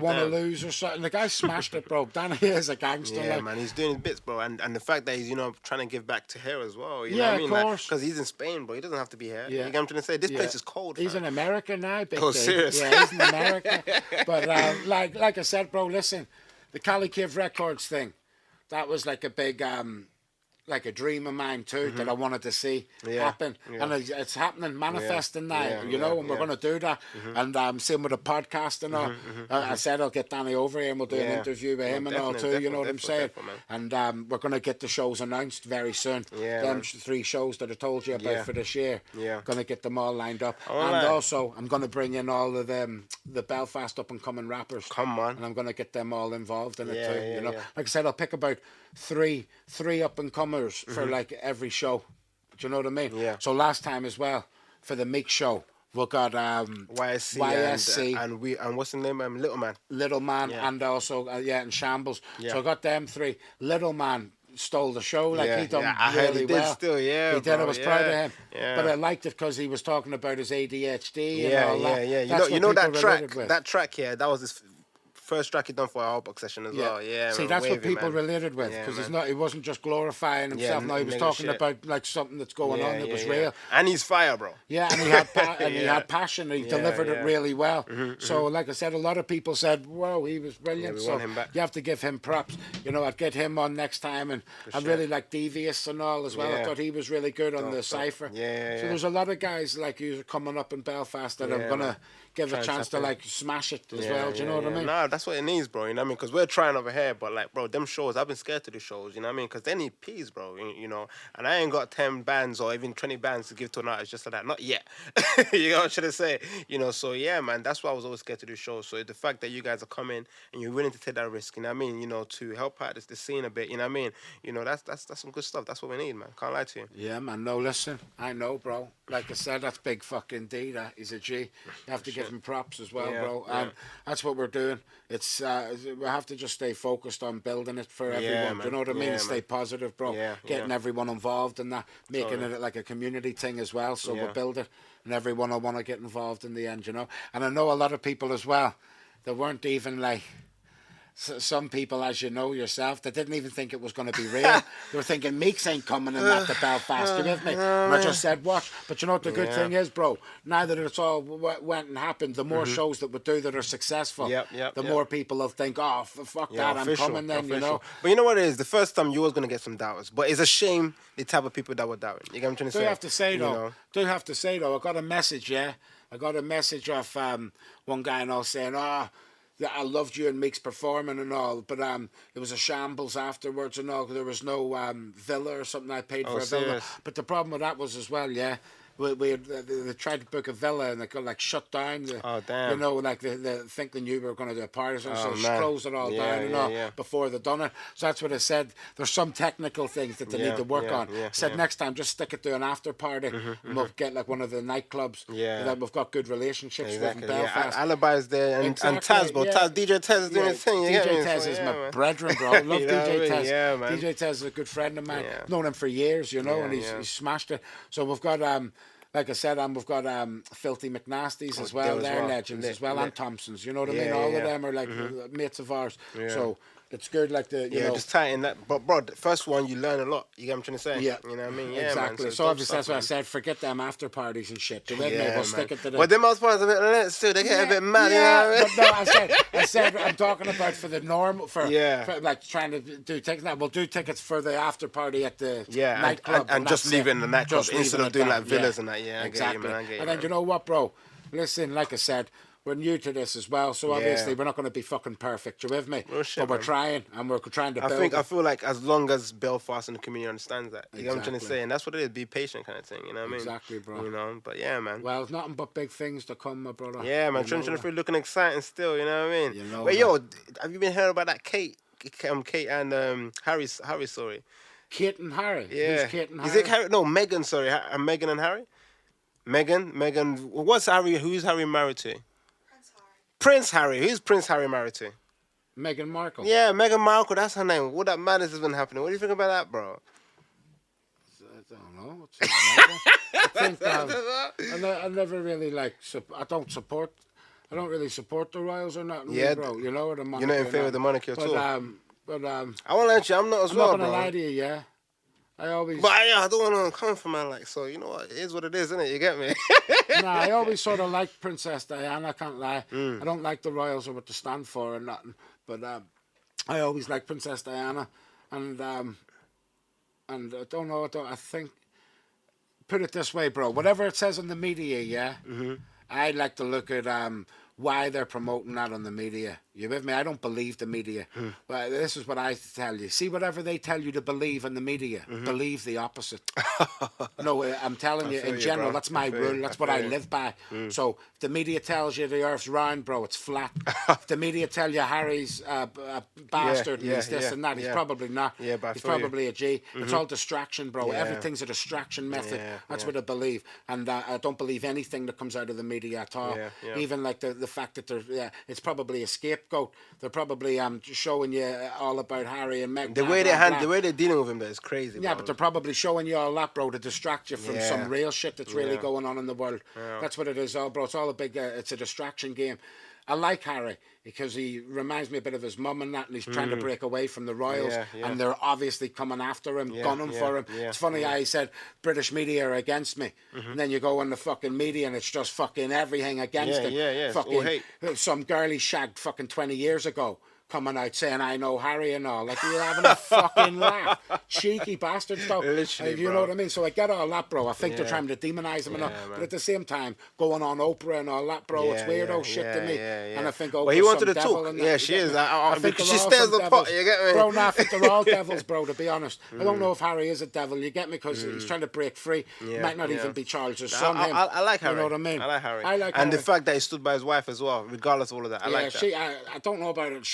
Wanna Lose or something. The guy smashed it, bro. Danny is a gangster. Yeah, like. man, he's doing his bits, bro. And the fact that he's, trying to give back to here as well. You know Yeah, what I mean? of course. Because he's in Spain, bro. He doesn't have to be here. Yeah. You get what I'm trying to say? This place is cold, He's fam. in America now, big dude. Serious? Yeah, he's in America. But like I said, bro, listen, the Cali Cave Records thing, that was like a big, like a dream of mine too, that I wanted to see happen. And it's happening, manifesting now, and we're going to do that. And same with the podcast and all. I said I'll get Danny over here and we'll do an interview with him and all too, you know what I'm saying? And we're going to get the shows announced very soon. Them 3 shows that I told you about for this year. Going to get them all lined up. And also, I'm going to bring in all of the Belfast up-and-coming rappers. Come on. And I'm going to get them all involved in it too, you know? Like I said, I'll pick about three up-and-comers for like every show. Do you know what I mean? Yeah. So last time as well, for the Meek show, we got YSC and what's the name? Little Man. and also and Shambles. So I got them 3. Little Man stole the show, like he done I heard really he did well. still, He did. bro, I was proud of him. Yeah. But I liked it because he was talking about his ADHD and all that. Yeah. You know what that people track? related with. That track, that was his first track he done for our Hotbox session as well. Yeah. See, man, that's what wavy, people man. related with, Yeah, because man. he wasn't just glorifying himself. No, he was talking about like something that's going on that was real. And he's fire, bro. Yeah, and he had passion. He delivered it really well. So, like I said, a lot of people said, "Whoa, he was brilliant." we so want him back. you have to give him props. I'd get him on next time, and I really like Devious and all as well. I thought he was really good on the cipher. So there's a lot of guys like you coming up in Belfast that I'm gonna give a chance to like smash it as well. Do you know what I mean? Nah, that's what it needs, bro. You know what I mean? Because we're trying over here, but like, bro, them shows, I've been scared to do shows. You know what I mean? Because they need peas, bro. And I ain't got 10 bands or even 20 bands to give to an artist just like that. Not yet. You know what I'm trying to say? So yeah, man, that's why I was always scared to do shows. So the fact that you guys are coming and you're willing to take that risk, you know what I mean? To help out the scene a bit, you know what I mean? That's some good stuff. That's what we need, man. Can't lie to you. Yeah, man. No, listen, I know, bro. Like I said, that's big fucking D. That he's a G. You have to give him props as well, bro. And that's what we're doing. It's we have to just stay focused on building it for everyone. Do you know what I mean? And stay positive, bro. Getting everyone involved in that, making it like a community thing as well. So we'll build it, and everyone will want to get involved in the end, And I know a lot of people as well that weren't even like. Some people, as you know yourself, they didn't even think it was going to be real. They were thinking Meeks ain't coming in that to Belfast. You with me? And I just said, watch. But you know what the good thing is, bro? Now that it's all went and happened, the more shows that we do that are successful, the more people will think, oh, fuck that, I'm coming then, But you know what it is? The first time you was going to get some doubters. But it's a shame the type of people that were doubting. You get what I'm trying to say? Do have to say, though, I got a message, I got a message off one guy and all saying, I loved you and Meeks performing and all, but it was a shambles afterwards and all. There was no villa or something. I paid for a villa, but the problem with that was as well, they tried to book a villa and they got like shut down. Damn. Like they think they knew we were going to do a party, so they closed it all down and all before they done it. So that's what I said. There's some technical things that they need to work on. Said next time just stick it to an after party and we'll get like one of the nightclubs that we've got good relationships with in Belfast. Alibi's there and Taz, bro. DJ Taz is doing his thing. DJ Taz is my brethren, bro. I love DJ Taz. Yeah, man. DJ Taz is a good friend of mine. Known him for years, and he's smashed it. So we've got like I said, we've got Filthy McNasties as well. They're legends as well, and Thompsons. You know what I mean? All of them are like mates of ours. So it's good. Like you know. just tighten that. But bro, the first one you learn a lot. You get what I'm trying to say? Yeah. You know what I mean? Yeah, exactly. man. So obviously dope that's what I stuff, said. Forget them after parties and shit. Do you know what I mean? man. We'll stick it to the. But them house parties a bit lit still. They get a bit mad. Yeah, You know what I mean? but no, I said I'm talking about for the normal for like trying to do tickets. Now we'll do tickets for the after party at the nightclub and just leave it in the nightclub instead of doing like villas and that. Yeah, exactly. I get you, and then you know what, bro? Listen, like I said, we're new to this as well, so obviously we're not going to be fucking perfect. You with me? Well, shit, but we're man. trying, and we're trying to build. I feel like as long as Belfast and the community understands that, you know what I'm trying to say, and that's what it is. Be patient, kind of thing. You know what I mean? Exactly, bro. You know, but yeah, man. Well, it's nothing but big things to come, my brother. Yeah, man. 2023 looking exciting still. You know what I mean? You know Wait, that. yo, have you been hearing about that Kate and Harry's story? Kate and Harry. Yeah. Who's Kate and Harry? Is it Harry? No, Meghan. Sorry, Meghan and Harry. Meghan. What's Harry? Who's Harry married to? Prince Harry. Who's Prince Harry married to? Meghan Markle. Yeah, Meghan Markle. That's her name. What that madness has been happening? What do you think about that, bro? I don't know. I think I never really like. I don't really support the royals or nothing. Yeah, bro. You know, the monarchy. You're not in favor of the monarchy at all. I want to let you. I'm not as I'm well, not gonna bro. lie to you. Yeah, I always. But I don't want to come from man like so. You know what? It is what it is, isn't it? You get me? Nah, I always sort of liked Princess Diana. I can't lie. I don't like the royals or what they stand for or nothing. But I always liked Princess Diana, and I don't know. I think. Put it this way, bro. Whatever it says in the media, yeah. I like to look at why they're promoting that on the media. You with me? I don't believe the media. But this is what I tell you. See, whatever they tell you to believe in the media, believe the opposite. No, I'm telling you, in general, that's my rule. That's what I live by. So if the media tells you the earth's round, bro, it's flat. If the media tell you Harry's a bastard and he's this and that, he's probably not. Yeah, but I he's feel probably a G. It's all distraction, bro. Everything's a distraction method. That's what I believe. And I don't believe anything that comes out of the media at all. Even like the fact that it's probably a scapegoat. They're probably showing you all about Harry and Meghan. The way they're dealing with him, that is crazy. Yeah, bro. but they're probably showing you all that, bro, to distract you from some real shit that's really going on in the world. That's what it is, all, bro. It's all a big. It's a distraction game. I like Harry because he reminds me a bit of his mum and that, and he's trying to break away from the royals, and they're obviously coming after him, gunning for him. It's funny how he said British media are against me, and then you go in the fucking media and it's just fucking everything against him. Fucking some girl he shagged fucking 20 years ago coming out saying I know Harry and all. Like, you're having a fucking laugh. Cheeky bastards, though. You know what I mean? So I get all that, bro. I think they're trying to demonize him and all. But at the same time, going on Oprah and all that, bro, it's weirdo shit to me. And I think Oprah's he wanted some to devil talk. and that. Yeah, she is. I think she stirs the pot, you get me? Bro, nah, I think they're all devils, bro, to be honest. I don't know if Harry is a devil, you get me? Because he's trying to break free. Might not even be Charles' son. I like Harry. You know what I mean? I like Harry. And the fact that he stood by his wife as well, regardless of all of that. I like that. I don't know about it.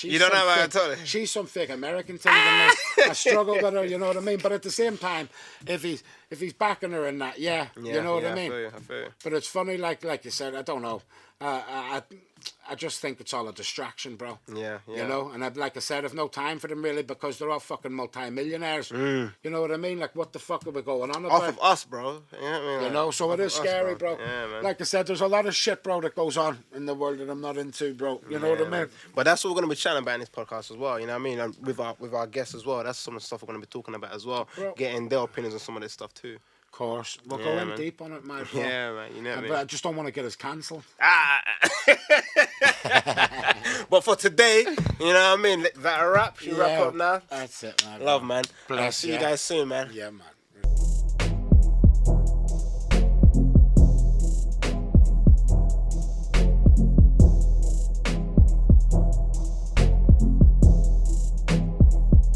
You don't know about it, she's some fake American thing. I struggle with her, you know what I mean? But at the same time, if he's backing her in that, you know what I mean? I feel you. But it's funny, like you said, I don't know. I just think it's all a distraction, bro. Yeah. You know, and like I said, I've no time for them really because they're all fucking multi-millionaires. You know what I mean? Like, what the fuck are we going on about? Off of us, bro. You know what I mean? You know, so it is scary, bro. Yeah, man. Like I said, there's a lot of shit, bro, that goes on in the world that I'm not into, bro. You know what I mean? But that's what we're going to be chatting about in this podcast as well. You know what I mean? And with our guests as well. That's some of the stuff we're going to be talking about as well. Bro. Getting their opinions on some of this stuff too. Of course. We'll go in deep on it, my bro. Yeah, man. You know what I mean? But I just don't want to get us cancelled. But for today, you know what I mean? That a wrap? Should we wrap up now? That's it, man. Love, man. Bless See you guys soon, man. Yeah, man.